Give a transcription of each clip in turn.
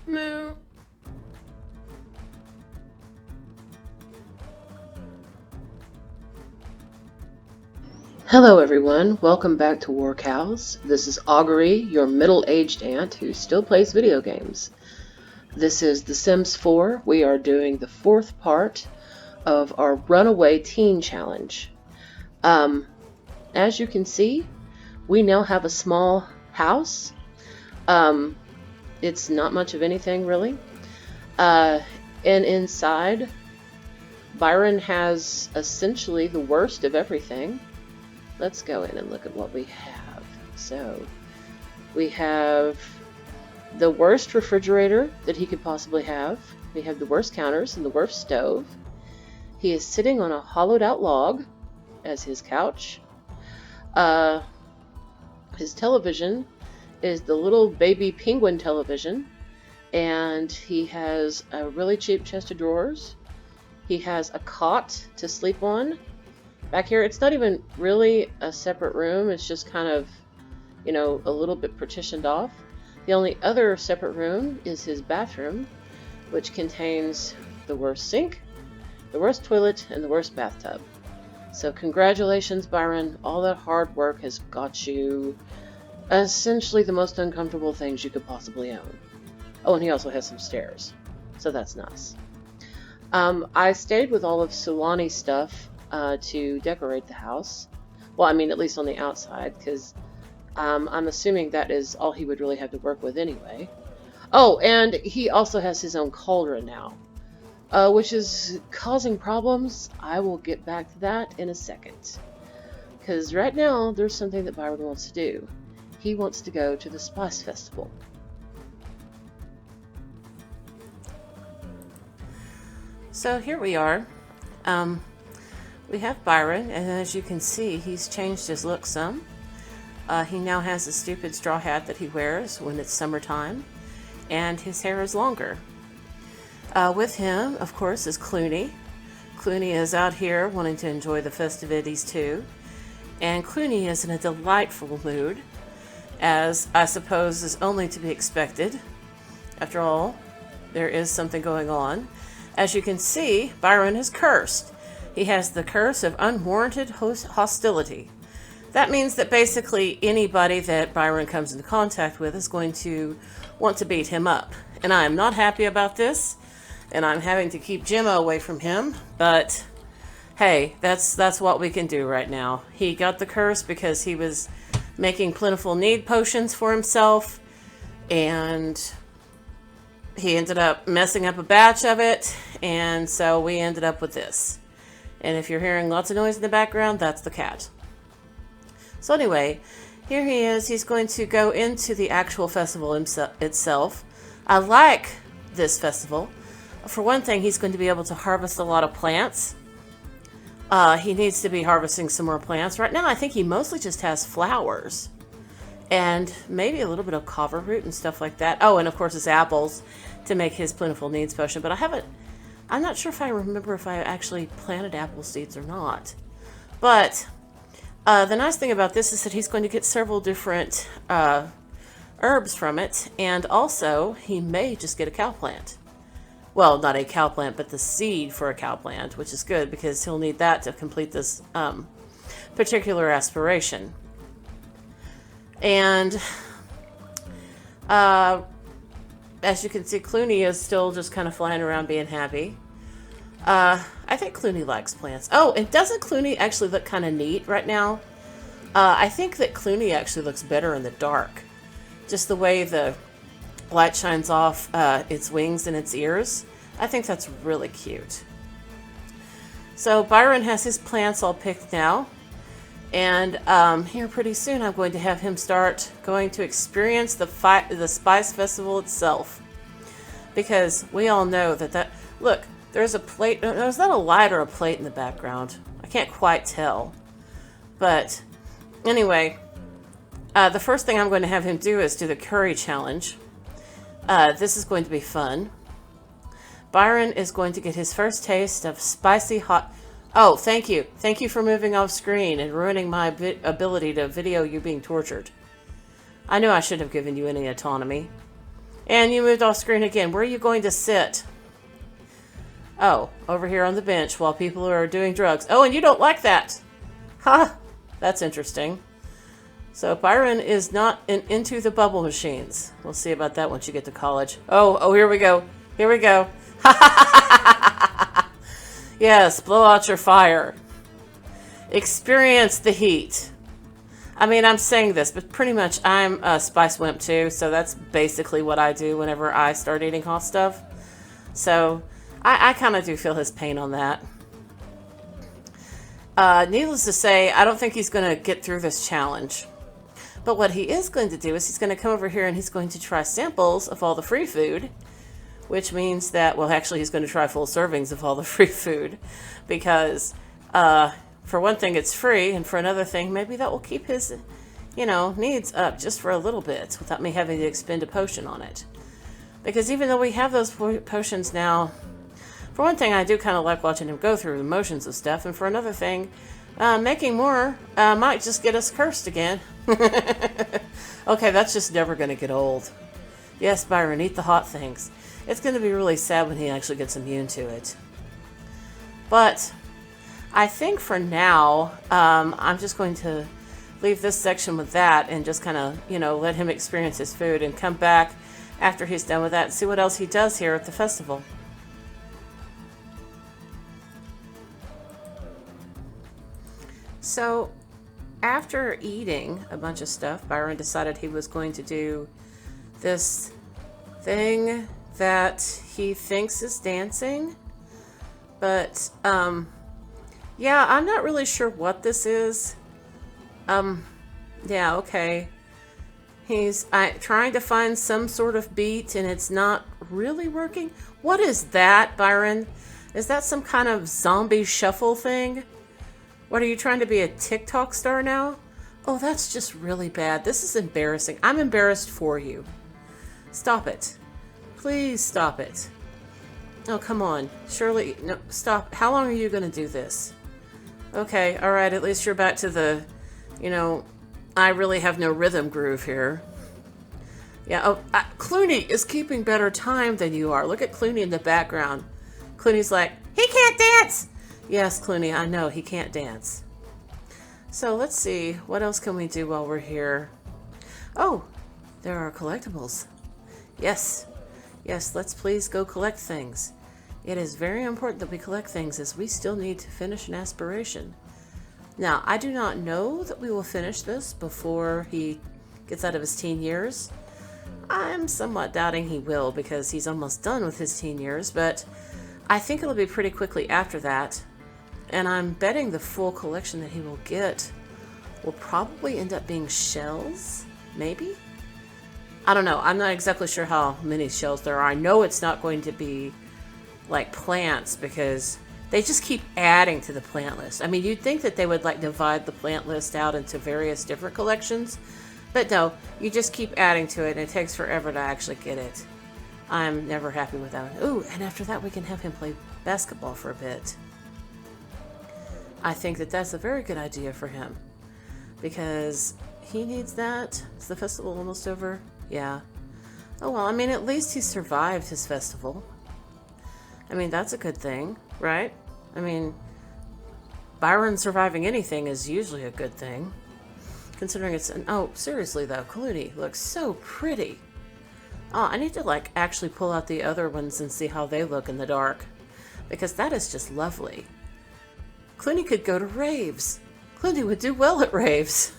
Moo. Hello everyone, welcome back to War Cows. This is Augury, your middle-aged aunt who still plays video games. This is The Sims 4. We are doing the fourth part of our Runaway Teen Challenge. As you can see, we now have a small house. It's not much of anything really. And inside, Byron has essentially the worst of everything. Let's go in and look at what we have. So, we have the worst refrigerator that he could possibly have. We have the worst counters and the worst stove. He is sitting on a hollowed out log as his couch. His television is the little baby penguin television, and he has a really cheap chest of drawers. He has a cot to sleep on. Back here, it's not even really a separate room. It's just kind of, you know, a little bit partitioned off. The only other separate room is his bathroom, which contains the worst sink, the worst toilet, and the worst bathtub. So congratulations, Byron. All that hard work has got you essentially the most uncomfortable things you could possibly own. Oh, and he also has some stairs. So that's nice. I stayed with all of Sulani's stuff to decorate the house. Well, I mean, at least on the outside, because I'm assuming that is all he would really have to work with anyway. Oh, and he also has his own cauldron now, which is causing problems. I will get back to that in a second. Because right now, there's something that Byron wants to do. He wants to go to the Spice Festival. So here we are. We have Byron, and as you can see, he's changed his look some. He now has a stupid straw hat that he wears when it's summertime, and his hair is longer. With him, of course, is Clooney. Clooney is out here wanting to enjoy the festivities too, and Clooney is in a delightful mood, as I suppose is only to be expected. After all, there is something going on. As you can see, Byron is cursed. He has the curse of unwarranted hostility. That means that basically anybody that Byron comes into contact with is going to want to beat him up. And I am not happy about this, and I'm having to keep Gemma away from him, but hey, that's what we can do right now. He got the curse because he was making plentiful need potions for himself, and he ended up messing up a batch of it, and so we ended up with this. And if you're hearing lots of noise in the background, that's the cat. So anyway, here he is. He's going to go into the actual festival itself. I like this festival. For one thing, he's going to be able to harvest a lot of plants. He needs to be harvesting some more plants. Right now, I think he mostly just has flowers. And maybe a little bit of kava root and stuff like that. Oh, and of course his apples to make his plentiful needs potion. But I'm not sure if I remember if I actually planted apple seeds or not. But the nice thing about this is that he's going to get several different herbs from it. And also, he may just get a cow plant. Well, not a cow plant, but the seed for a cow plant, which is good because he'll need that to complete this particular aspiration. And as you can see, Clooney is still just kind of flying around being happy. I think Clooney likes plants. Oh, and doesn't Clooney actually look kind of neat right now? I think that Clooney actually looks better in the dark. Just the way the light shines off its wings and its ears. I think that's really cute. So Byron has his plants all picked now. And here pretty soon I'm going to have him start going to experience the Spice Festival itself. Because we all know that... Look, there's a plate... No, is that a light or a plate in the background? I can't quite tell. But anyway, the first thing I'm going to have him do is do the curry challenge. This is going to be fun. Byron is going to get his first taste of spicy hot... Oh, thank you. Thank you for moving off screen and ruining my ability to video you being tortured. I knew I should have given you any autonomy. And you moved off screen again. Where are you going to sit? Oh, over here on the bench while people are doing drugs. Oh, and you don't like that. Ha! That's interesting. So Byron is not into the bubble machines. We'll see about that once you get to college. Oh, here we go. Here we go. Yes, blow out your fire. Experience the heat. I mean, I'm saying this, but pretty much I'm a spice wimp too, so that's basically what I do whenever I start eating hot stuff. So I kind of do feel his pain on that. Needless to say, I don't think he's going to get through this challenge. But what he is going to do is he's going to come over here and he's going to try samples of all the free food, which means that, well, actually he's going to try full servings of all the free food because, for one thing, it's free, and for another thing, maybe that will keep his, needs up just for a little bit without me having to expend a potion on it. Because even though we have those potions now, for one thing, I do kind of like watching him go through the motions of stuff, and for another thing, making more might just get us cursed again. Okay, that's just never going to get old. Yes, Byron, eat the hot things. It's going to be really sad when he actually gets immune to it. But I think for now, I'm just going to leave this section with that and just kind of, let him experience his food and come back after he's done with that and see what else he does here at the festival. So, after eating a bunch of stuff, Byron decided he was going to do this thing that he thinks is dancing. But, yeah, I'm not really sure what this is. Yeah, okay. He's trying to find some sort of beat, and it's not really working. What is that, Byron? Is that some kind of zombie shuffle thing? What, are you trying to be a TikTok star now? Oh, that's just really bad. This is embarrassing. I'm embarrassed for you. Stop it. Please stop it. Oh, come on. Surely, no, stop. How long are you going to do this? Okay, alright, at least you're back to the, I really have no rhythm groove here. Yeah, oh, Clooney is keeping better time than you are. Look at Clooney in the background. Clooney's like, he can't dance! Yes, Clooney, I know, he can't dance. So let's see, what else can we do while we're here? Oh, there are collectibles. Yes, let's please go collect things. It is very important that we collect things as we still need to finish an aspiration. Now, I do not know that we will finish this before he gets out of his teen years. I'm somewhat doubting he will because he's almost done with his teen years, but I think it'll be pretty quickly after that. And I'm betting the full collection that he will get will probably end up being shells, maybe? I don't know. I'm not exactly sure how many shells there are. I know it's not going to be like plants because they just keep adding to the plant list. I mean, you'd think that they would like divide the plant list out into various different collections, but no, you just keep adding to it and it takes forever to actually get it. I'm never happy with that. Ooh, and after that we can have him play basketball for a bit. I think that that's a very good idea for him because he needs that. Is the festival almost over? Yeah. Oh well, I mean, at least he survived his festival. I mean, that's a good thing, right? I mean, Byron surviving anything is usually a good thing. Considering it's an... Oh, seriously though, Clooney looks so pretty. Oh, I need to like actually pull out the other ones and see how they look in the dark. Because that is just lovely. Clooney could go to raves. Clooney would do well at raves.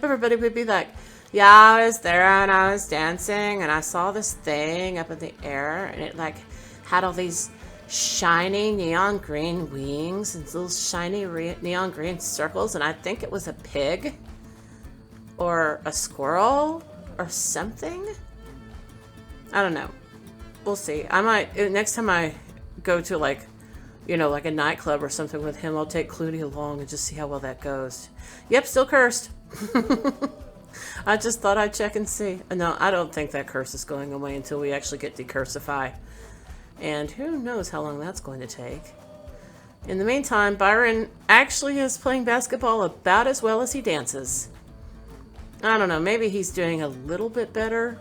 Everybody would be like, yeah, I was there and I was dancing and I saw this thing up in the air and it like had all these shiny neon green wings and little shiny neon green circles, and I think it was a pig or a squirrel or something. I don't know. We'll see. I might, next time I go to like, like a nightclub or something with him, I'll take Clooney along and just see how well that goes. Yep, still cursed. I just thought I'd check and see. No, I don't think that curse is going away until we actually get Decursify. And who knows how long that's going to take. In the meantime, Byron actually is playing basketball about as well as he dances. I don't know, maybe he's doing a little bit better.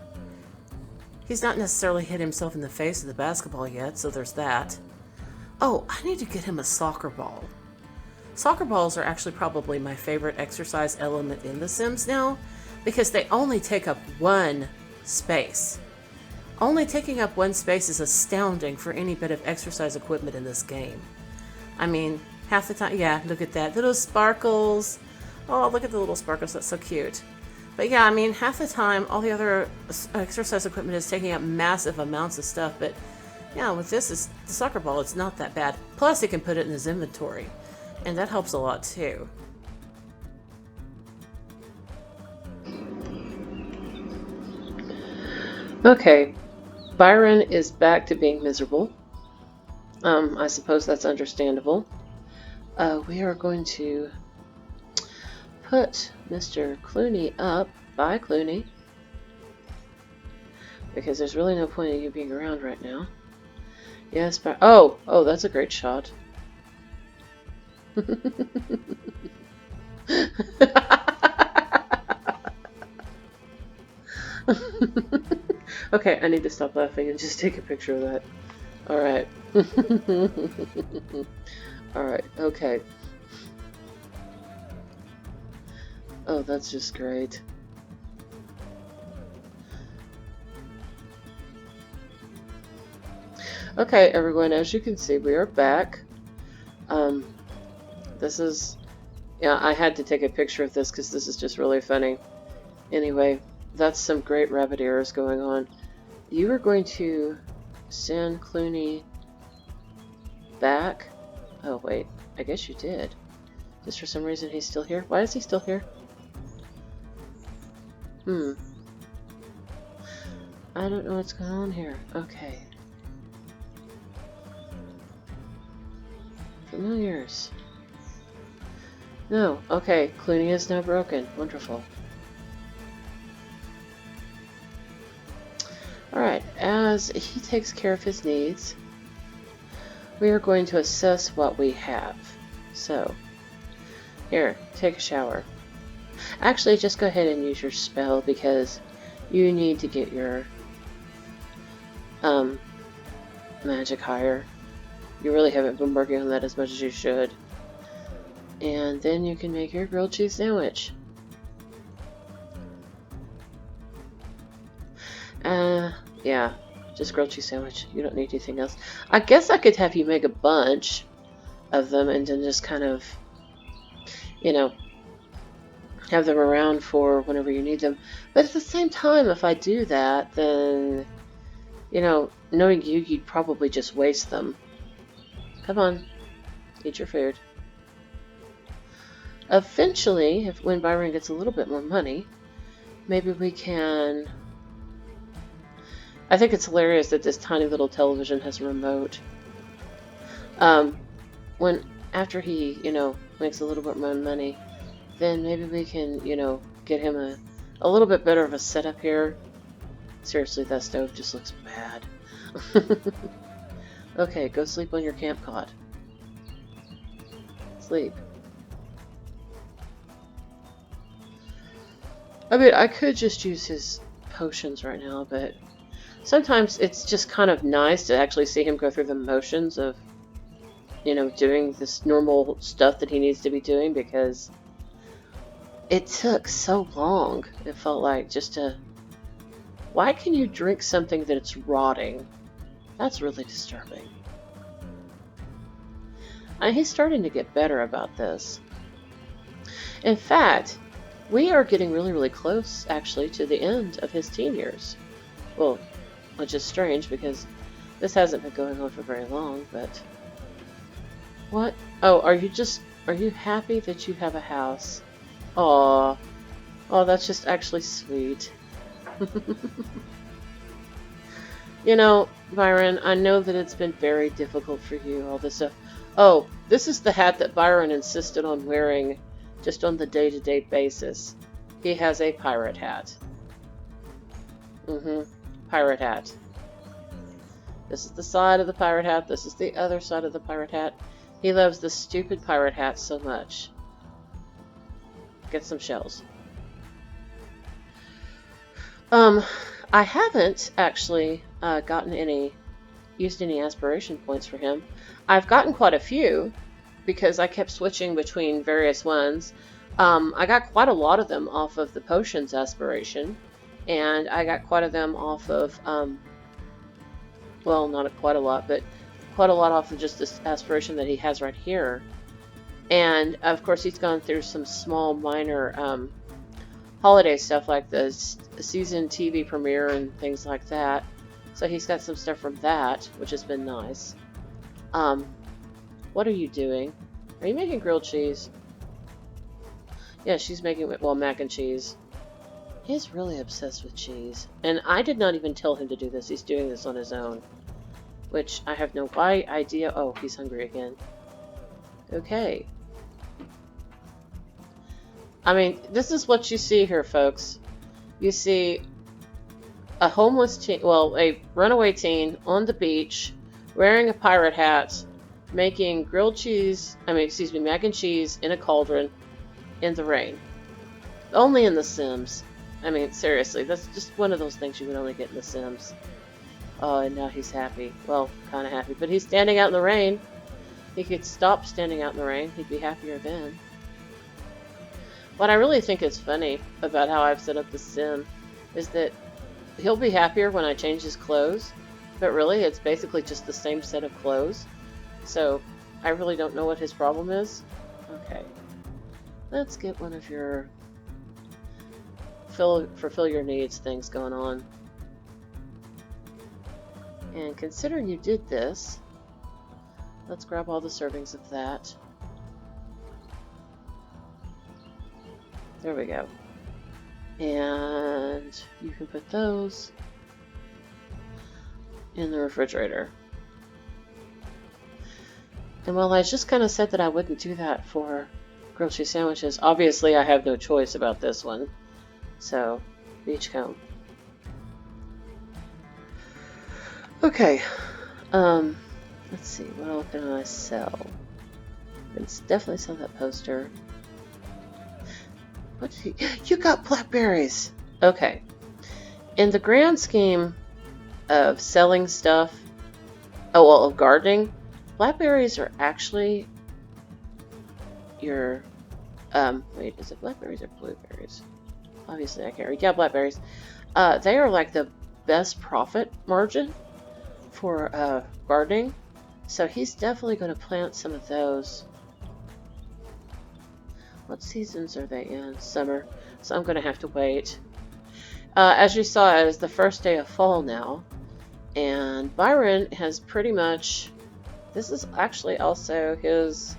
He's not necessarily hit himself in the face with the basketball yet, so there's that. Oh, I need to get him a soccer ball. Soccer balls are actually probably my favorite exercise element in The Sims now, because they only take up one space. Only taking up one space is astounding for any bit of exercise equipment in this game. I mean, half the time, yeah, look at that. Little sparkles. Oh, look at the little sparkles. That's so cute. But yeah, I mean, half the time, all the other exercise equipment is taking up massive amounts of stuff. But yeah, with this, is the soccer ball, it's not that bad. Plus, he can put it in his inventory. And that helps a lot, too. Okay, Byron is back to being miserable. I suppose that's understandable. We are going to put Mr. Clooney up. Bye, Clooney. Because there's really no point in you being around right now. Yes, but oh, that's a great shot. Okay, I need to stop laughing and just take a picture of that. Alright. Alright, okay. Oh, that's just great. Okay, everyone, as you can see, we are back. This is... Yeah, I had to take a picture of this because this is just really funny. Anyway, that's some great rabbit ears going on. You are going to send Clooney back. Oh, wait. I guess you did. Just for some reason he's still here. Why is he still here? I don't know what's going on here. Okay. Familiars. No. Okay. Clooney is now broken. Wonderful. Alright. As he takes care of his needs, we are going to assess what we have. So, here, take a shower. Actually, just go ahead and use your spell because you need to get your magic higher. You really haven't been working on that as much as you should. And then you can make your grilled cheese sandwich. Yeah, just grilled cheese sandwich. You don't need anything else. I guess I could have you make a bunch of them and then just kind of, you know, have them around for whenever you need them. But at the same time, if I do that, then, you know, knowing you, you'd probably just waste them. Come on, eat your food. Eventually, when Byron gets a little bit more money, maybe we can... I think it's hilarious that this tiny little television has a remote. After he, you know, makes a little bit more money, then maybe we can, you know, get him a little bit better of a setup here. Seriously, that stove just looks bad. Okay, go sleep on your camp cot. Sleep. I mean, I could just use his potions right now, but sometimes it's just kind of nice to actually see him go through the motions of, you know, doing this normal stuff that he needs to be doing, because it took so long, it felt like, just to... Why can you drink something that it's rotting? That's really disturbing. He's starting to get better about this. In fact, we are getting really, really close, actually, to the end of his teen years. Well, which is strange, because this hasn't been going on for very long, but... What? Oh, are you happy that you have a house? Aww. Oh, that's just actually sweet. You know, Byron, I know that it's been very difficult for you, all this stuff. Oh, this is the hat that Byron insisted on wearing just on the day-to-day basis. He has a pirate hat. Pirate hat. This is the side of the pirate hat. This is the other side of the pirate hat. He loves the stupid pirate hat so much. Get some shells. I haven't actually used any aspiration points for him. I've gotten quite a few because I kept switching between various ones. I got quite a lot of them off of the potions aspiration, and I got quite a them off of, well, not quite a lot, but quite a lot off of just this aspiration that he has right here. And of course, he's gone through some small, minor holiday stuff like the season TV premiere and things like that. So he's got some stuff from that, which has been nice. What are you doing? Are you making grilled cheese? Yeah, she's making, well, mac and cheese. He's really obsessed with cheese. And I did not even tell him to do this. He's doing this on his own. Which I have no idea. Oh, he's hungry again. Okay. I mean, this is what you see here, folks. You see a homeless teen, well, a runaway teen on the beach, wearing a pirate hat, making grilled cheese, mac and cheese in a cauldron in the rain. Only in The Sims. I mean, seriously, that's just one of those things you would only get in The Sims. Oh, and now he's happy. Well, kind of happy. But he's standing out in the rain. He could stop standing out in the rain. He'd be happier then. What I really think is funny about how I've set up the sim is that he'll be happier when I change his clothes, but really it's basically just the same set of clothes. So I really don't know what his problem is. Okay. Let's get one of your fulfill your needs things going on. And considering you did this, let's grab all the servings of that. There we go. And you can put those in the refrigerator. And while I just kind of said that I wouldn't do that for grilled cheese sandwiches, obviously I have no choice about this one. So, beachcomb. Okay. Let's see, what else can I sell? I can definitely sell that poster. You got blackberries! Okay. In the grand scheme of selling stuff, of gardening, blackberries are actually your, wait, is it blackberries or blueberries? Obviously I can't read. Yeah, blackberries. They are like the best profit margin for gardening. So he's definitely going to plant some of those. What seasons are they in? Summer. So I'm going to have to wait. As you saw, it is the first day of fall now. And Byron has pretty much... This is actually also his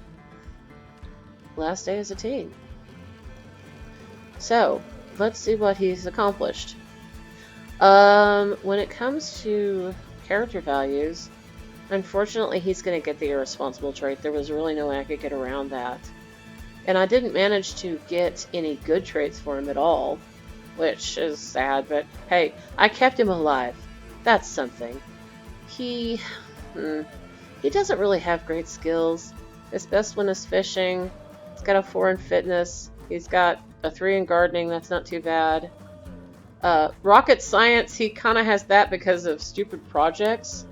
last day as a teen. So, let's see what he's accomplished. When it comes to character values, unfortunately he's going to get the irresponsible trait. There was really no way I could get around that. And I didn't manage to get any good traits for him at all, which is sad, but hey, I kept him alive. That's something. He doesn't really have great skills. His best one is fishing. He's got a 4 in fitness. He's got a 3 in gardening. That's not too bad. Rocket science, he kind of has that because of stupid projects.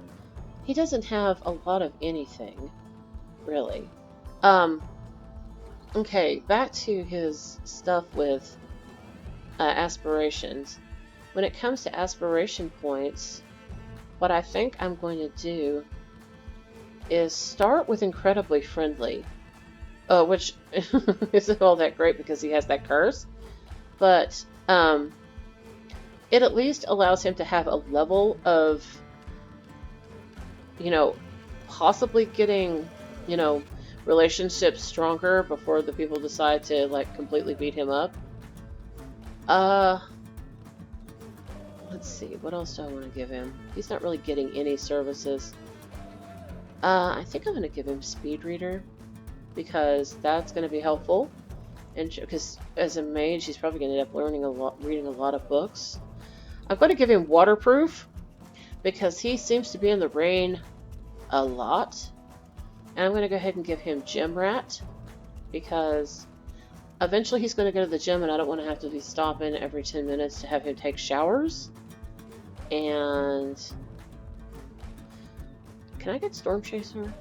He doesn't have a lot of anything, really. Okay, back to his stuff with aspirations. When it comes to aspiration points, what I think I'm going to do is start with incredibly friendly, which isn't all that great because he has that curse, but it at least allows him to have a level of, possibly getting, relationships stronger before the people decide to, completely beat him up. Let's see, what else do I want to give him? He's not really getting any services. I think I'm going to give him Speed Reader, because that's going to be helpful. And because as a mage, he's probably going to end up reading a lot of books. I'm going to give him Waterproof, because he seems to be in the rain a lot. And I'm going to go ahead and give him Gym Rat, because eventually he's going to go to the gym and I don't want to have to be stopping every 10 minutes to have him take showers. And can I get Storm Chaser?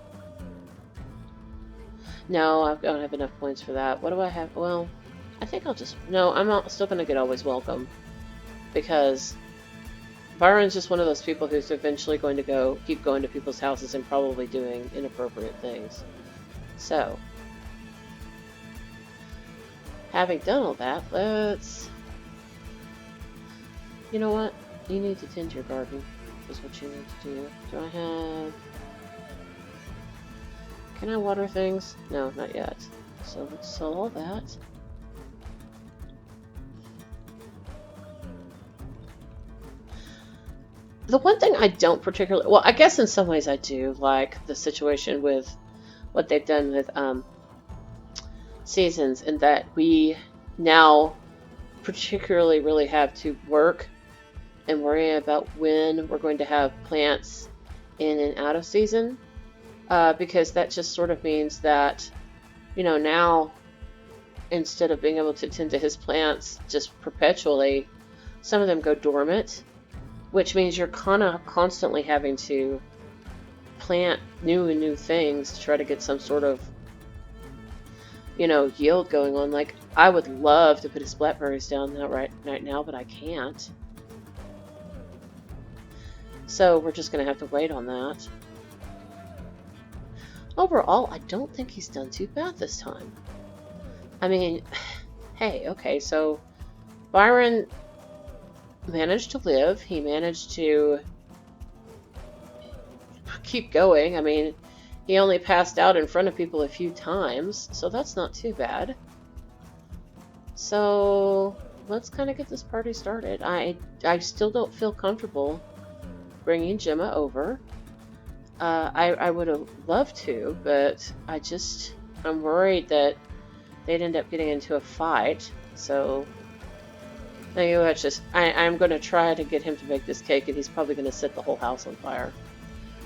No, I don't have enough points for that. What do I have? Well, I think I'll just... No, I'm still going to get Always Welcome. Because Byron's just one of those people who's eventually going to keep going to people's houses and probably doing inappropriate things. So, having done all that, let's... You know what? You need to tend to your garden, is what you need to do. Do I have... Can I water things? No, not yet. So let's sell all that. The one thing I don't particularly... Well, I guess in some ways I do like the situation with what they've done with seasons, in that we now particularly really have to work and worry about when we're going to have plants in and out of season, because that just sort of means that, you know, now instead of being able to tend to his plants just perpetually, some of them go dormant, which means you're kind of constantly having to plant new things to try to get some sort of, you know, yield going on. Like, I would love to put his blackberries down right now, but I can't. So we're just going to have to wait on that. Overall, I don't think he's done too bad this time. I mean, hey, okay, so Byron managed to live. He managed to keep going. I mean, he only passed out in front of people a few times, so that's not too bad. So let's kind of get this party started. I still don't feel comfortable bringing Gemma over. I would have loved to, but I'm worried that they'd end up getting into a fight. So maybe let's just, I'm going to try to get him to make this cake, and he's probably going to set the whole house on fire.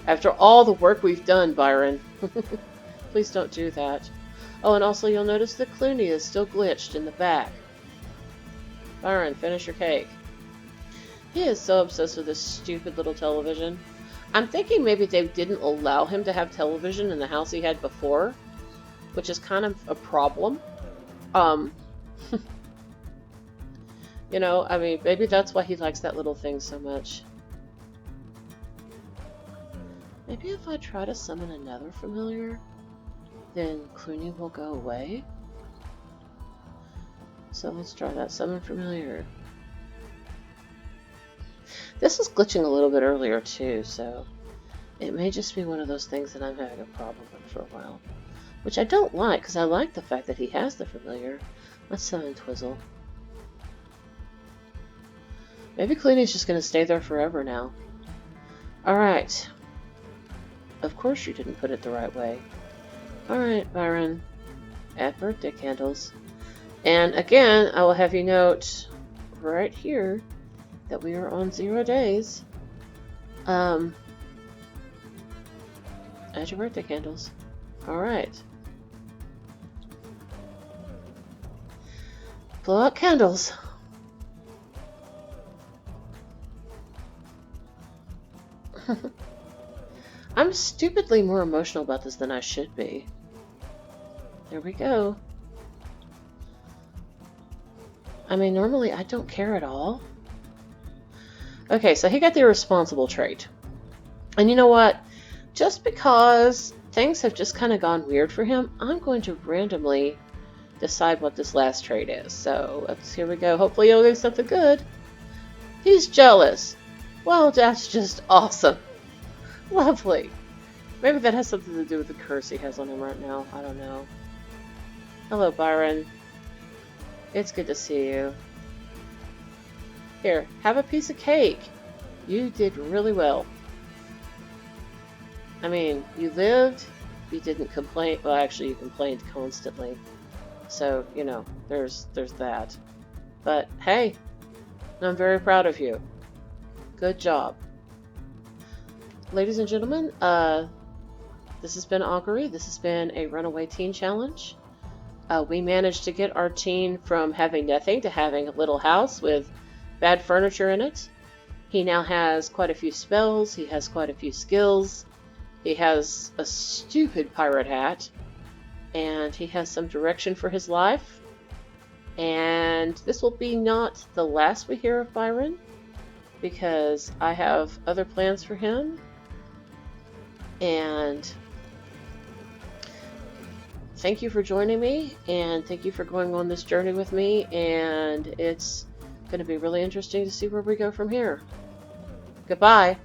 After all the work we've done, Byron. Please don't do that. Oh, and also you'll notice that Clooney is still glitched in the back. Byron, finish your cake. He is so obsessed with this stupid little television. I'm thinking maybe they didn't allow him to have television in the house he had before, which is kind of a problem. You know, I mean, maybe that's why he likes that little thing so much. Maybe if I try to summon another familiar, then Clooney will go away. So let's try that. Summon familiar. This was glitching a little bit earlier too, so it may just be one of those things that I'm having a problem with for a while. Which I don't like, because I like the fact that he has the familiar. Let's summon Twizzle. Maybe Clooney's just going to stay there forever now. Alright. Of course you didn't put it the right way. Alright, Byron. Add birthday candles. And again, I will have you note right here that we are on 0 days. Add your birthday candles. Alright. Blow out candles. I'm stupidly more emotional about this than I should be. There we go. I mean, normally I don't care at all. Okay, so he got the irresponsible trait. And you know what? Just because things have just kind of gone weird for him, I'm going to randomly decide what this last trait is. So, here we go. Hopefully he'll do something good. He's jealous. Well, that's just awesome. Lovely. Maybe that has something to do with the curse he has on him right now. I don't know. Hello, Byron. It's good to see you. Here, have a piece of cake. You did really well. I mean, you lived, you didn't complain. Well, actually, you complained constantly. So, you know, there's that. But, hey, I'm very proud of you. Good job. Ladies and gentlemen, this has been Augury. This has been a Runaway Teen Challenge. We managed to get our teen from having nothing to having a little house with bad furniture in it. He now has quite a few spells, he has quite a few skills, he has a stupid pirate hat, and he has some direction for his life. And this will be not the last we hear of Byron, because I have other plans for him. And thank you for joining me, and thank you for going on this journey with me, and it's going to be really interesting to see where we go from here. Goodbye.